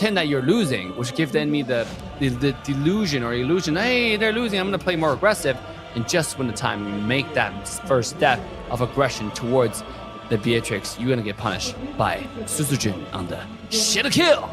pretend that you're losing, which gives the enemy the delusion or illusion, hey, they're losing, I'm going to play more aggressive. And just when the time you make that first step of aggression towards the Beatrix, you're going to get punished by Suzujin on the shadow kill.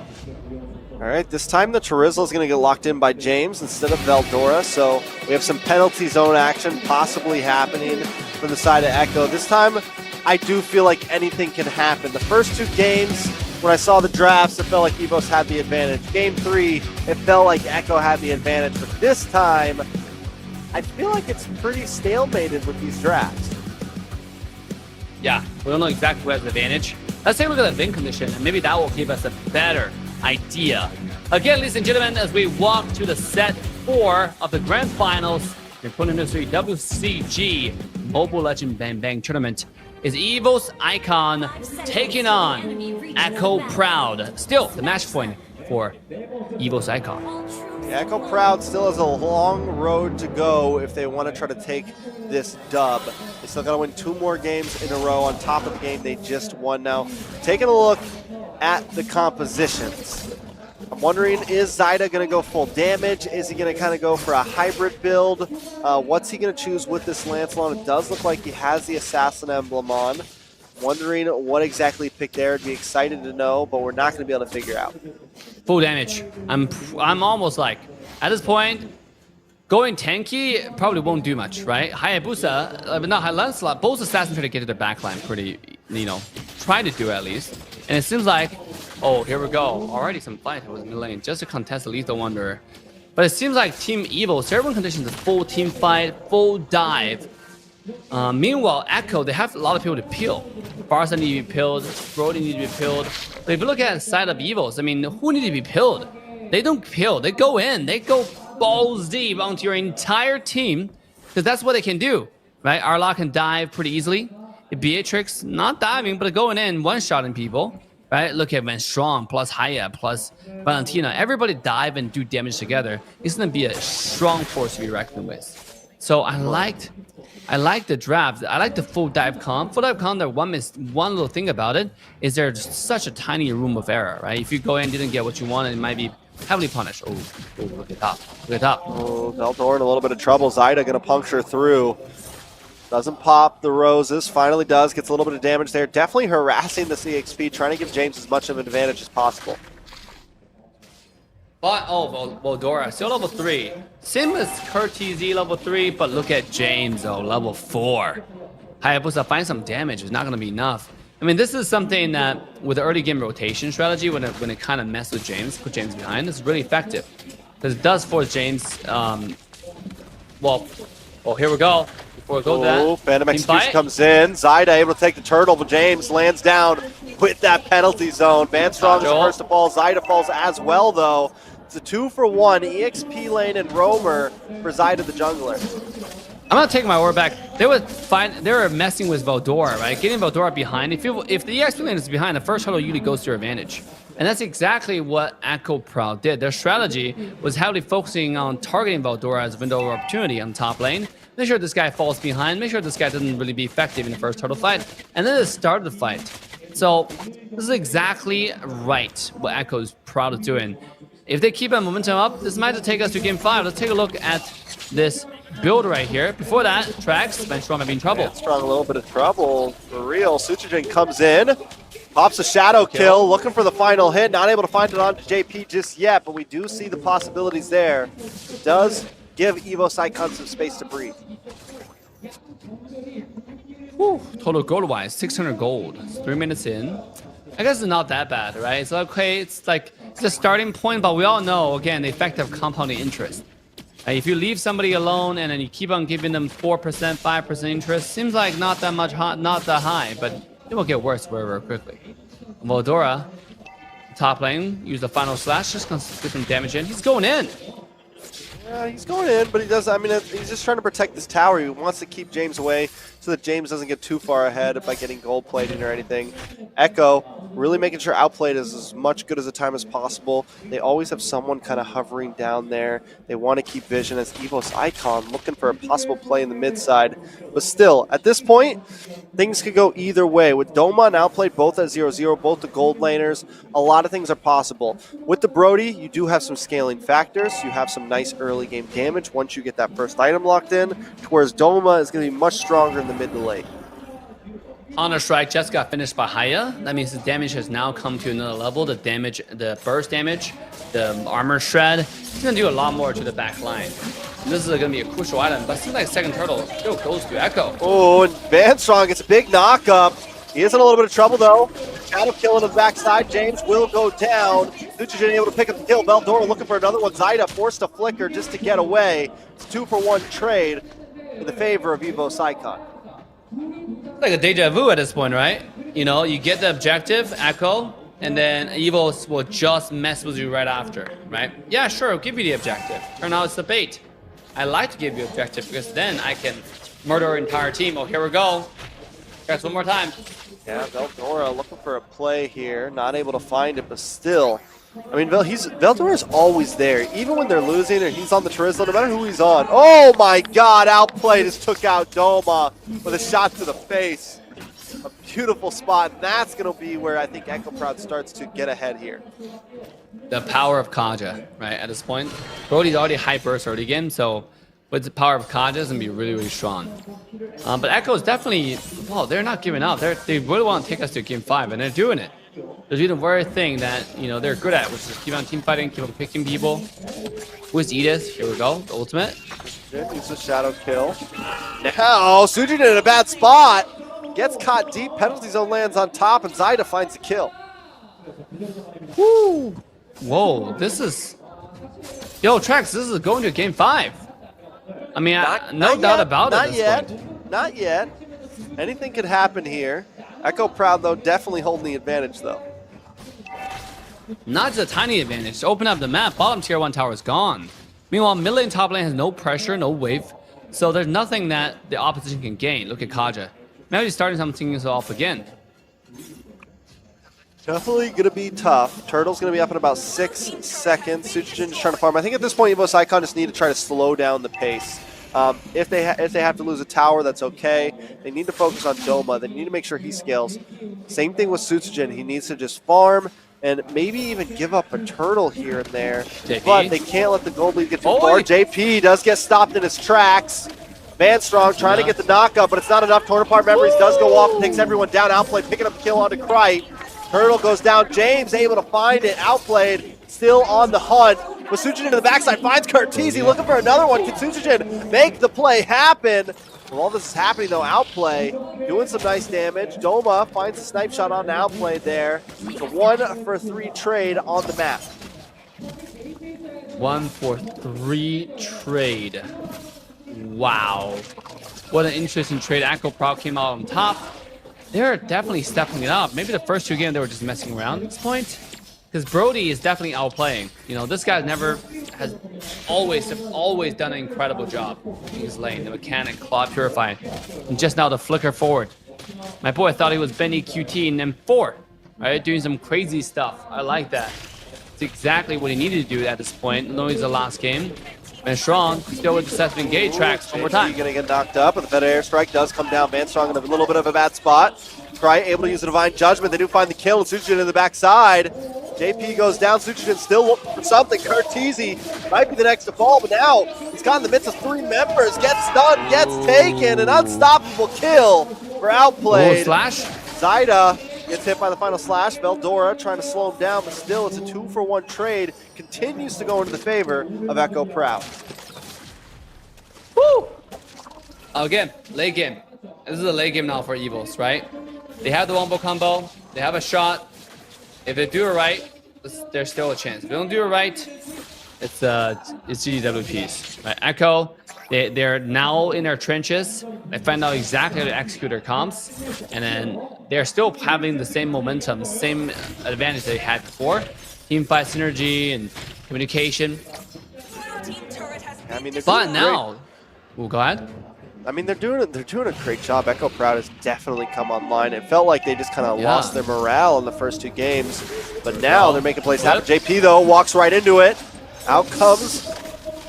All right, this time the Chorizo is going to get locked in by James instead of Veldora, so we have some penalty zone action possibly happening from the side of Echo. This time, I do feel like anything can happen. The first two games, when I saw the drafts, it felt like EVOS had the advantage. Game 3, it felt like Echo had the advantage, but this time, I feel like it's pretty stalemated with these drafts. Yeah, we don't know exactly who has the advantage. Let's take a look at the win condition, and maybe that will give us a better idea. Again, ladies and gentlemen, as we walk to the set 4 of the grand finals in 2023 WCG Mobile Legend Bang Bang Tournament is EVOS-Icon taking on Echo Proud. Still the match point for EVOS-Icon. Echo Proud still has a long road to go if they want to try to take this dub. They still got to win 2 more games in a row on top of the game they just won now. Taking a look at the compositions. I'm wondering, is Zyda going to go full damage? Is he going to kind of go for a hybrid build? What's he going to choose with this Lancelot? It does look like he has the Assassin emblem on. Wondering what exactly he picked there. I'd be excited to know, but we're not going to be able to figure out. Full damage. I'm almost like, at this point, going tanky probably won't do much, right? Hayabusa, but not Lancelot, both assassins try to get to their backline pretty, try to do at least. And it seems like, oh, here we go. Already some fight with mid lane just to contest the Lethal Wanderer. But it seems like Team EVO, everyone conditions a full team fight, full dive. Meanwhile, Echo, they have a lot of people to peel. Barca need to be peeled, Brody need to be peeled. But if you look at the side of EVOs, I mean, who need to be peeled? They don't peel, they go in, they go balls deep onto your entire team, because that's what they can do, right? Arla can dive pretty easily. Beatrix, not diving, but going in, one-shotting people, right? Look at Van Strong, plus Haya, plus Valentina. Everybody dive and do damage together. It's going to be a strong force to be reckoned with. So I liked the draft. I like the full dive comp. Full dive comp, there one little thing about it is there's such a tiny room of error, right? If you go in and didn't get what you wanted, it might be heavily punished. Oh, look at that. Look at that. Oh, Veldora in a little bit of trouble. Zyda going to puncture through. Doesn't pop the roses. Finally does. Gets a little bit of damage there. Definitely harassing the CXP, trying to give James as much of an advantage as possible. But, oh, Veldora, still level 3. Same as KurtZ level 3, but look at James, though, level 4. Hayabusa finds some damage. It's not going to be enough. I mean, this is something that, with the early game rotation strategy, when it kind of messes with James, put James behind, it's really effective. Because it does force James, well, oh, here we go. Before we go to that, Phantom Execution comes in. Zyda able to take the turtle, but James lands down with that penalty zone. Van Strong is the first to fall. Zyda falls as well, though. It's a 2-for-1 EXP lane and roamer for Zyda the jungler. I'm gonna take my word back. They were messing with Veldora, right? Getting Veldora behind. If the EXP lane is behind, the first turtle usually goes to your advantage. And that's exactly what Echo Proud did. Their strategy was heavily focusing on targeting Veldora as a window of opportunity on top lane. Make sure this guy falls behind. Make sure this guy doesn't really be effective in the first turtle fight. And then it started the fight. So this is exactly right what Echo is proud of doing. If they keep that momentum up, this might take us to game 5. Let's take a look at this build right here. Before that, Trax, Van Strong might be in trouble. Van Strong a little bit of trouble for real. Suchijin comes in, pops a shadow kill, looking for the final hit. Not able to find it on JP just yet, but we do see the possibilities there. It does give EVOS-Icon some space to breathe. Whew, total gold-wise, 600 gold. 3 minutes in. I guess it's not that bad, right? It's okay, it's like it's a starting point, but we all know, again, the effect of compounding interest. If you leave somebody alone and then you keep on giving them 4%, 5% interest, seems like not that much, not that high, but it will get worse very, very quickly. Veldora, top lane, use the final slash, just gonna get some damage in. He's going in. He's going in, but he does. I mean, he's just trying to protect this tower. He wants to keep James away so that James doesn't get too far ahead by getting gold plating or anything. Echo really making sure outplayed is as much good as a time as possible. They always have someone kind of hovering down there. They want to keep vision as EVOS Icon looking for a possible play in the mid side. But still, at this point, things could go either way. With Doma and outplayed both at 0-0, both the gold laners, a lot of things are possible. With the Brody, you do have some scaling factors. You have some nice early game damage once you get that first item locked in, whereas Doma is going to be much stronger in the mid to late. Counter-Strike just got finished by Haya. That means the damage has now come to another level. The damage, the burst damage, the armor shred, it's going to do a lot more to the back line. This is going to be a crucial item, but it seems like second turtle still goes to Echo. Oh, and Vanstrong gets a big knock-up. He is in a little bit of trouble, though. Shadow kill on the backside. James will go down. Suchijin able to pick up the kill. Veldora looking for another one. Zaida forced to flicker just to get away. It's a 2-for-1 trade in the favor of EVOS Icon. Like a deja vu at this point, right? You know, you get the objective, Echo, and then EVOS will just mess with you right after, right? Yeah, sure, I'll give you the objective. Turn out it's the bait. I like to give you objective because then I can murder our entire team. Oh, here we go. Guys, one more time. Yeah, Veldora looking for a play here. Not able to find it, but still. I mean, Veldora's always there. Even when they're losing or he's on the Turismo, no matter who he's on. Oh my god, outplayed just took out Doma with a shot to the face. A beautiful spot, and that's going to be where I think Echo Proud starts to get ahead here. The power of Kaja, right, at this point. Brody's already high burst early game, so with the power of Kaja, it's going to be really, really strong. But Echo is definitely, well, they're not giving up. They really want to take us to game 5, and they're doing it. They're doing the very thing that, you know, they're good at, which is keep on team fighting, keep on picking people. Who's Edith? Here we go, the ultimate. It's a shadow kill. Now, Sujin in a bad spot. Gets caught deep, penalty zone lands on top, and Zaida finds the kill. Woo! Whoa, this is... Yo, Trex, this is going to game 5. I mean, no doubt about it. Not yet. Not yet. Anything could happen here. Echo Proud, though, definitely holding the advantage, though. Not just a tiny advantage. To open up the map, bottom tier 1 tower is gone. Meanwhile, mid lane, top lane has no pressure, no wave. So there's nothing that the opposition can gain. Look at Kaja. Maybe he's starting something off again. Definitely going to be tough. Turtle's going to be up in about 6 seconds. Suchijin just trying to farm. I think at this point, EVOS Icon just need to try to slow down the pace. If they have to lose a tower, that's okay. They need to focus on Doma. They need to make sure he scales. Same thing with Suchijin. He needs to just farm and maybe even give up a turtle here and there. JP. But they can't let the gold lead get too far. JP does get stopped in his tracks. Vanstrong trying to get the knockup, but it's not enough. Torn apart memories does go off and takes everyone down. Outplayed, picking up the kill onto Krite. Turtle goes down. James able to find it. Outplayed, still on the hunt. With Sujin to the backside, finds Curtizi looking for another one. Can Sujin make the play happen? While all this is happening though, Outplay doing some nice damage. Doma finds a snipe shot on Outplay there. It's a 1-for-3 trade on the map. 1-for-3 trade. Wow. What an interesting trade. Echo Proud came out on top. They're definitely stepping it up. Maybe the first 2 games they were just messing around at this point. Because Brody is definitely outplaying. You know, this guy has always done an incredible job in his lane. The mechanic, Claw Purify, and just now the flicker forward. My boy thought he was Benny QT in M4, right? Doing some crazy stuff. I like that. It's exactly what he needed to do at this point. Knowing it's the last game. And Strong still with the set of engage tracks one more time. Gonna get knocked up, but the better airstrike does come down. Vanstrong in a little bit of a bad spot. Krite able to use the Divine Judgment. They do find the kill, and Suchijin in the backside. JP goes down. Suchijin still looking for something. Curtizi might be the next to fall, but now he's got in the midst of 3 members. Gets stunned, gets taken. An unstoppable kill for Outplayed. Oh, slash. Zaida gets hit by the final slash. Veldora trying to slow him down, but still it's a 2-for-1 trade. Continues to go into the favor of Echo Proud. Woo! Again, late game. This is a late game now for EVOS, right? They have the wombo combo. They have a shot. If they do it right, there's still a chance. If they don't do it right, it's GGWPs. Right? Echo, they're now in their trenches. They find out exactly how to execute their comps, and then they're still having the same momentum, same advantage they had before. Team fight synergy and communication. Team turret has mean, they're But doing now, well, go ahead. I mean, they're doing a great job. Echo Proud has definitely come online. It felt like they just kind of lost their morale in the first 2 games, but now they're making plays happen. JP though walks right into it. Out comes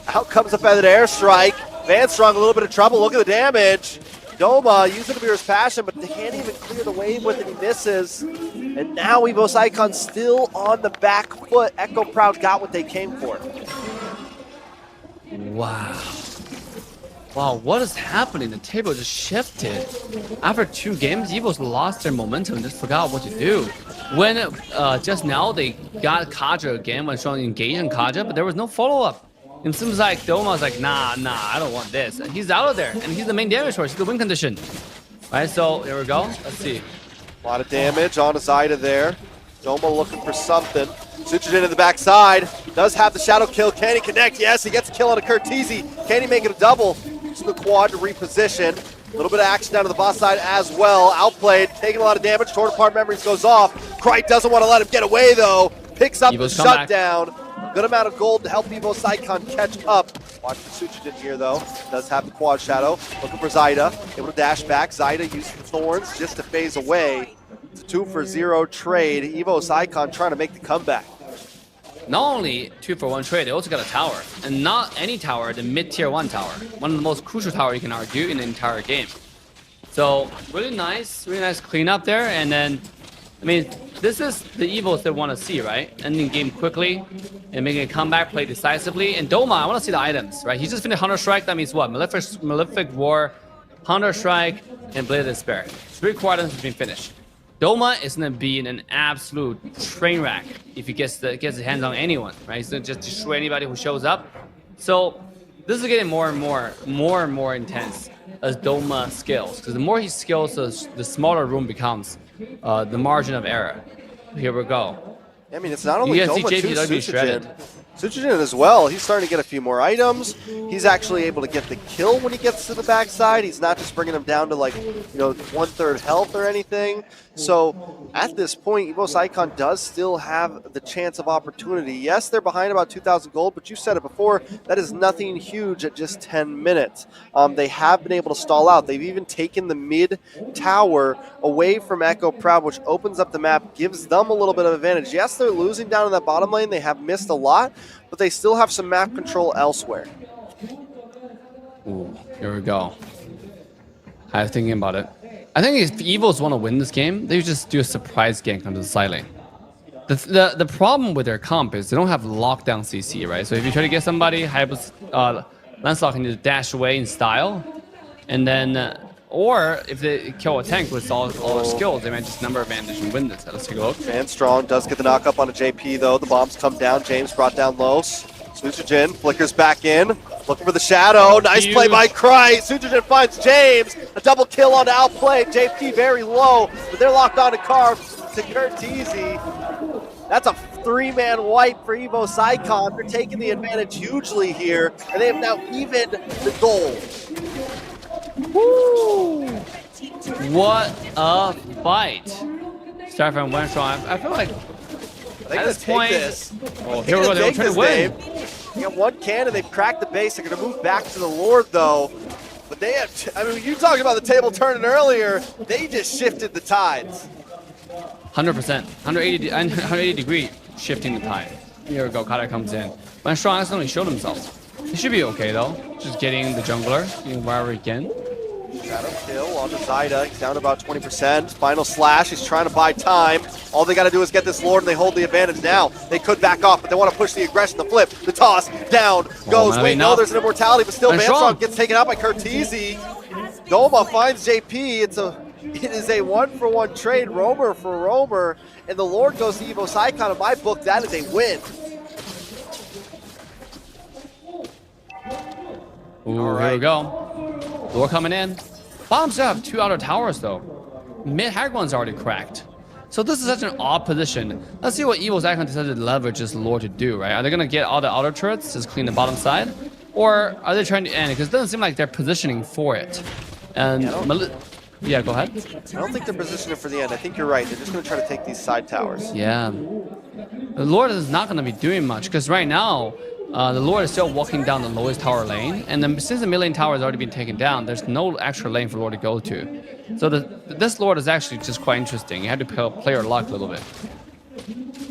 a feathered airstrike. Van Strong a little bit of trouble. Look at the damage. Doma using Amir's passion, but they can't even clear the wave with it. He misses. And now EVOS-ID still on the back foot. Echo Proud got what they came for. Wow. Wow, what is happening? The table just shifted. After 2 games, EVOS lost their momentum and just forgot what to do. When just now they got Kaja again when Strong engaged in Kaja, but there was no follow-up. It seems like Doma was like, nah, I don't want this. And he's out of there, and he's the main damage source. He's the win condition. Right, so here we go. Let's see. A lot of damage on Zyda there. Doma looking for something. Sutrogen in the backside. Does have the shadow kill. Can he connect? Yes, he gets a kill on a Curtizi. Can he make it a double? Using the quad to reposition. A little bit of action down to the boss side as well. Outplayed, taking a lot of damage. Torn apart memories goes off. Krite doesn't want to let him get away though. Picks up the shutdown. Good amount of gold to help EVOS-ID catch up. Watch the Sutrogen here though. Does have the quad shadow. Looking for Zyda. Able to dash back. Zyda using the thorns just to phase away. It's a 2-for-0 trade. EVOS-ID trying to make the comeback. Not only 2-for-1 trade, they also got a tower. And not any tower, the mid-tier 1 tower. One of the most crucial towers you can argue in the entire game. So really nice cleanup there. And then, I mean, this is the EVOS they want to see, right? Ending game quickly and making a comeback, play decisively. And Doma, I want to see the items, right? He just finished Hunter Strike. That means what? Malefic War, Hunter Strike, and Blade of Despair. 3 core items have been finished. Doma is going to be in an absolute train wreck if he gets his hands on anyone, right? He's going to just destroy anybody who shows up. So this is getting more and more intense as Doma scales. Because the more he scales, the smaller room becomes the margin of error. Here we go. I mean, it's not only Doma, too, Sutrogen as well. He's starting to get a few more items. He's actually able to get the kill when he gets to the backside. He's not just bringing him down to like, 1/3 health or anything. So at this point, EVOS-ID does still have the chance of opportunity. Yes, they're behind about 2,000 gold, but you said it before, that is nothing huge at just 10 minutes. They have been able to stall out. They've even taken the mid tower away from Echo Proud, which opens up the map, gives them a little bit of advantage. Yes, they're losing down in that bottom lane. They have missed a lot, but they still have some map control elsewhere. Ooh, here we go. I was thinking about it. I think if EVOS want to win this game, they just do a surprise gank onto the side lane. The problem with their comp is they don't have lockdown CC, right? So if you try to get somebody, Lancelot can just dash away in style, and then, or if they kill a tank with all their skills, they might just number advantage and win this. Let's take a look. Van Strong does get the knock up on a JP though. The bombs come down. James brought down low. Sutrogen flickers back in. Looking for the shadow. Nice play by Krite. Sutrogen finds James. A double kill on Outplay. JP very low, but they're locked on to Carve to Curtizi. That's a 3-man wipe for EVOS-ID. They're taking the advantage hugely here, and they have now evened the goal. Woo! What a fight. Start from one strong. I feel like at this point, here we go. They're trying to win. They got 1 cannon. They've cracked the base. They're going to move back to the Lord, though. But they have, I mean, you talked about the table turning earlier. They just shifted the tides. 100%. 180 degree shifting the tide. Here we go. Kata comes in. When Strong accidentally showed himself. He should be okay, though. Just getting the jungler, getting wherever he can. Shadow kill on the Zyda. He's down to about 20%. Final slash. He's trying to buy time. All they got to do is get this Lord, and they hold the advantage now. They could back off, but they want to push the aggression, the flip, the toss, down, goes. Wait, no, there's an immortality, but still Van Strong gets taken out by Curtizi. Doma finds JP. It is a 1-for-1 trade, roamer for roamer, and the Lord goes to EVOS-ID. In my book, that is a win. Ooh, here we go. Lord coming in. Bombs still have 2 outer towers, though. Mid hag one's already cracked. So this is such an odd position. Let's see what EVOS-ID decided to leverage this Lord to do, right? Are they going to get all the outer turrets, just clean the bottom side? Or are they trying to end it? Because it doesn't seem like they're positioning for it. And yeah, go ahead. I don't think they're positioning for the end. I think you're right. They're just going to try to take these side towers. Yeah. The Lord is not going to be doing much, because right now, The Lord is still walking down the lowest tower lane, and then since the mid lane tower has already been taken down, there's no extra lane for Lord to go to. So this Lord is actually just quite interesting. You have to play your luck a little bit.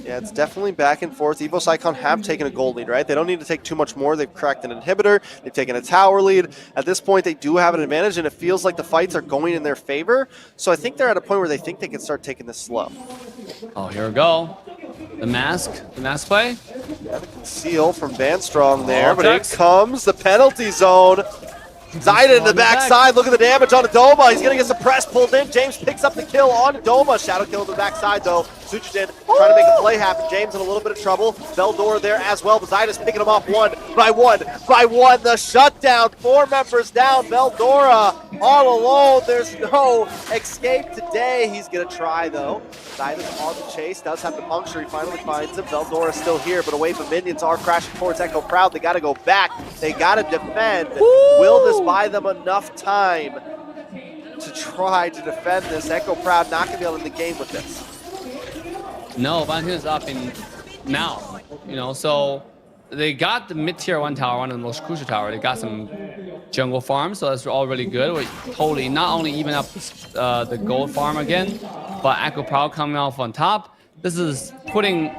Yeah, it's definitely back and forth. EVOS-Icon have taken a gold lead, right? They don't need to take too much more. They've cracked an inhibitor. They've taken a tower lead. At this point, they do have an advantage, and it feels like the fights are going in their favor. So I think they're at a point where they think they can start taking this slow. Oh, here we go. The mask play. Yeah, the conceal from Vanstrong there, but Vortex. here comes the penalty zone. Zaida in the backside. Look at the damage on Doma. He's going to get suppressed, pulled in. James picks up the kill on Doma. Shadow kill in the backside, though. Suchijin trying to make a play happen. James in a little bit of trouble. Veldora there as well, but Zaida's picking him off one by one. The shutdown. 4 members down. Veldora all alone. There's no escape today. He's going to try, though. Zaida's on the chase. Does have the puncture. He finally finds him. Veldora's still here, but a wave of minions are crashing towards Echo Proud. They got to go back. They got to defend. Will this buy them enough time to try to defend this? Echo Proud not going to be able to end the game with this. No, Valentine is up in now. You know, so they got the mid-tier 1 tower, one of the most crucial tower. They got some jungle farms, so that's all really good. We totally not only even up the gold farm again, but Echo Proud coming off on top. This is putting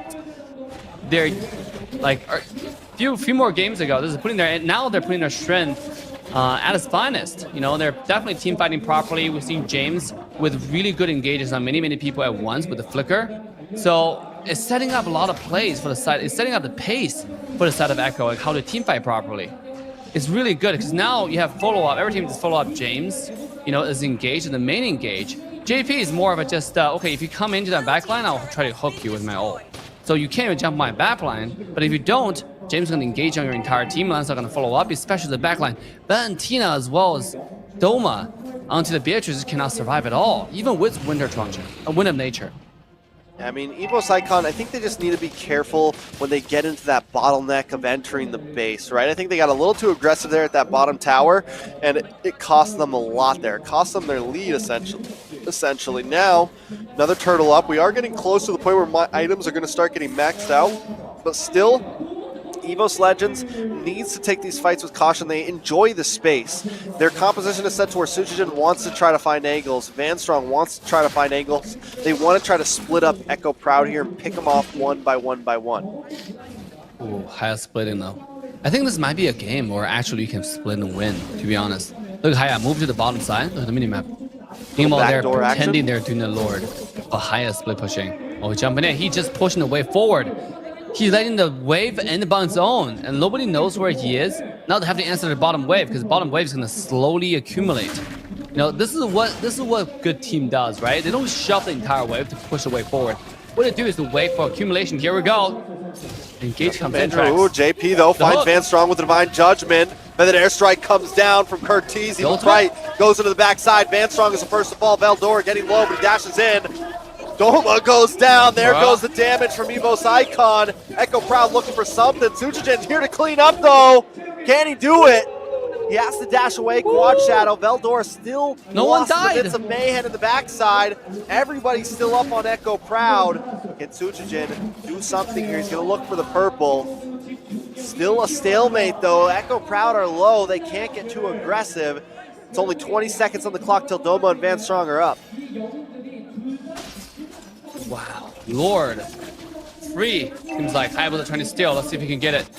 their few more games ago. This is putting their now they're putting their strength at its finest. You know, they're definitely team fighting properly. We've seen James with really good engages on many people at once with the flicker. So it's setting up a lot of plays for the side. It's setting up the pace for the side of Echo, like how to team fight properly. It's really good because now you have follow up. Every team just follow up James, you know, is engaged in the main engage. JP is more of a just, okay, if you come into that backline, I'll try to hook you with my ult. So you can't even jump my backline, but if you don't, James is going to engage on your entire team. Lance's not going to follow up, especially the backline. Valentina as well as Doma onto the Beatrice cannot survive at all, even with Winter Truncheon, a Wind of Nature. I mean, EVOS-Icon, I think they just need to be careful when they get into that bottleneck of entering the base, right? I think they got a little too aggressive there at that bottom tower, and it cost them a lot there. It cost them their lead, essentially. Now, another turtle up. We are getting close to the point where my items are going to start getting maxed out, but still, EVOS Legends needs to take these fights with caution. They enjoy the space. Their composition is set to where Suchijin wants to try to find angles. Vanstrong wants to try to find angles. They want to try to split up Echo Proud here and pick them off one by one. Ooh, Haya splitting though. I think this might be a game where actually you can split and win, to be honest. Look at Haya, move to the bottom side. Look at the minimap. Meanwhile, they're pretending they're doing the Lord. But Haya split pushing. Oh, he's jumping in. He's just pushing the wave forward. He's letting the wave end up on its own, and nobody knows where he is. Now they have to answer the bottom wave, because the bottom wave is going to slowly accumulate. You know, this is what good team does, right? They don't shove the entire wave to push the wave forward. What they do is to wait for accumulation. Here we go. Engage comes in. Ooh, JP though finds Vanstrong with the Divine Judgment. But then airstrike comes down from Curtiz. He looks right, goes into the backside. Vanstrong is the first to fall. Veldora getting low, but he dashes in. Doma goes down. There goes the damage from EVOS-Icon. Echo Proud looking for something. Suchijin's here to clean up, though. Can he do it? He has to dash away. Quad Shadow. Veldora still lost the bits of mayhem in the backside. Everybody's still up on Echo Proud. Can Suchijin do something here? He's going to look for the purple. Still a stalemate, though. Echo Proud are low. They can't get too aggressive. It's only 20 seconds on the clock till Doma and Vanstrong are up. Wow. Lord. Free. Seems like Hybrids are trying to steal. Let's see if he can get it.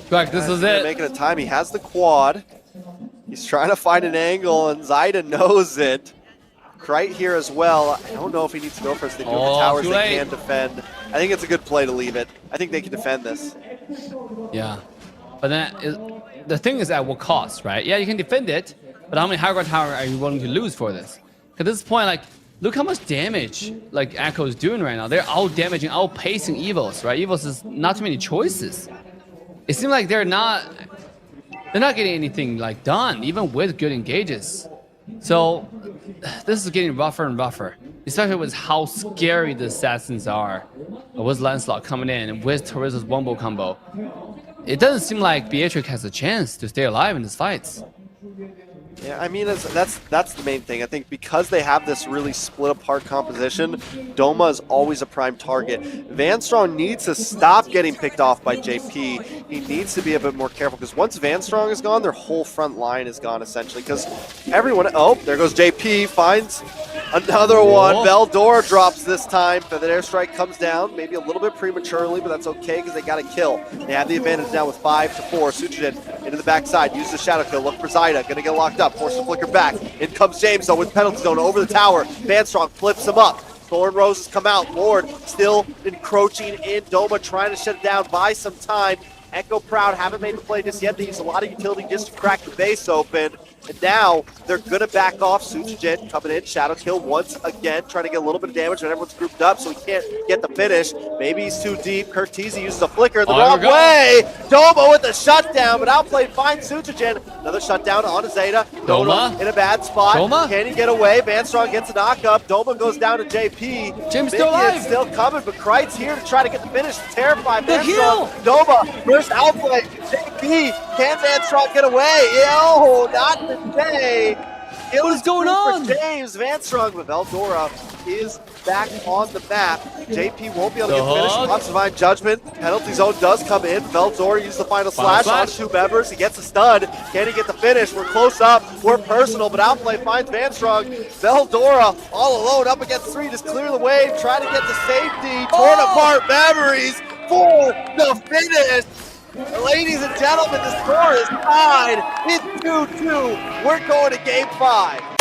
Correct, this is it. Making a time. He has the quad. He's trying to find an angle, and Zaida knows it. Right here as well. I don't know if he needs to go first. They do have the towers they can defend. I think it's a good play to leave it. I think they can defend this. Yeah. But then the thing is at what cost, right? Yeah, you can defend it, but how many high ground tower are you willing to lose for this? At this point, like, look how much damage like Echo is doing right now. They're out-damaging, out-pacing EVOS, right? EVOS is not too many choices. It seems like they're not getting anything like done, even with good engages. So this is getting rougher and rougher, especially with how scary the assassins are. With Lancelot coming in and with Teresa's wombo combo. It doesn't seem like Beatrix has a chance to stay alive in these fights. Yeah, I mean, that's the main thing. I think because they have this really split apart composition, Doma is always a prime target. Van Strong needs to stop getting picked off by JP. He needs to be a bit more careful because once Van Strong is gone, their whole front line is gone essentially. Because everyone, oh, there goes JP, finds another one. Veldora drops this time, but the airstrike comes down, maybe a little bit prematurely, but that's okay because they got a kill. They have the advantage now with 5-4. Suchijin into the backside, uses the shadow kill, look for Zyda, gonna get locked up. Force the flicker back. In comes James though with penalty zone over the tower. Van Strong flips him up. Thorn Roses come out. Lord still encroaching in. Doma trying to shut it down, buy some time. Echo Proud haven't made the play just yet. They use a lot of utility just to crack the base open. And now they're going to back off. Suchijin coming in. Shadow kill once again. Trying to get a little bit of damage when everyone's grouped up so he can't get the finish. Maybe he's too deep. Kurtizi uses a flicker the wrong way. Doma with the shutdown, but outplayed fine Suchijin. Another shutdown on a Zeta. Doma in a bad spot. Doma? Can he get away? Van Strong gets a knock up. Doma goes down to JP. Jim's still alive. Still coming, but Kreit's here to try to get the finish. Terrified The Van Strong. heal. Doma, first outplay. JP, can Van Strong get away? Yo, not today. What is going on? James Van Strong, but Veldora is back on the map. JP won't be able to get the finish. Lots of Divine Judgment. Penalty zone does come in. Veldora uses the final slash on two members. He gets a stud. Can he get the finish? We're close up. We're personal, but outplay finds Van Strong. Veldora all alone up against three. Just clear the way. Try to get the safety. Torn apart memories for the finish. Ladies and gentlemen, the score is tied. It's 2-2. We're going to game 5.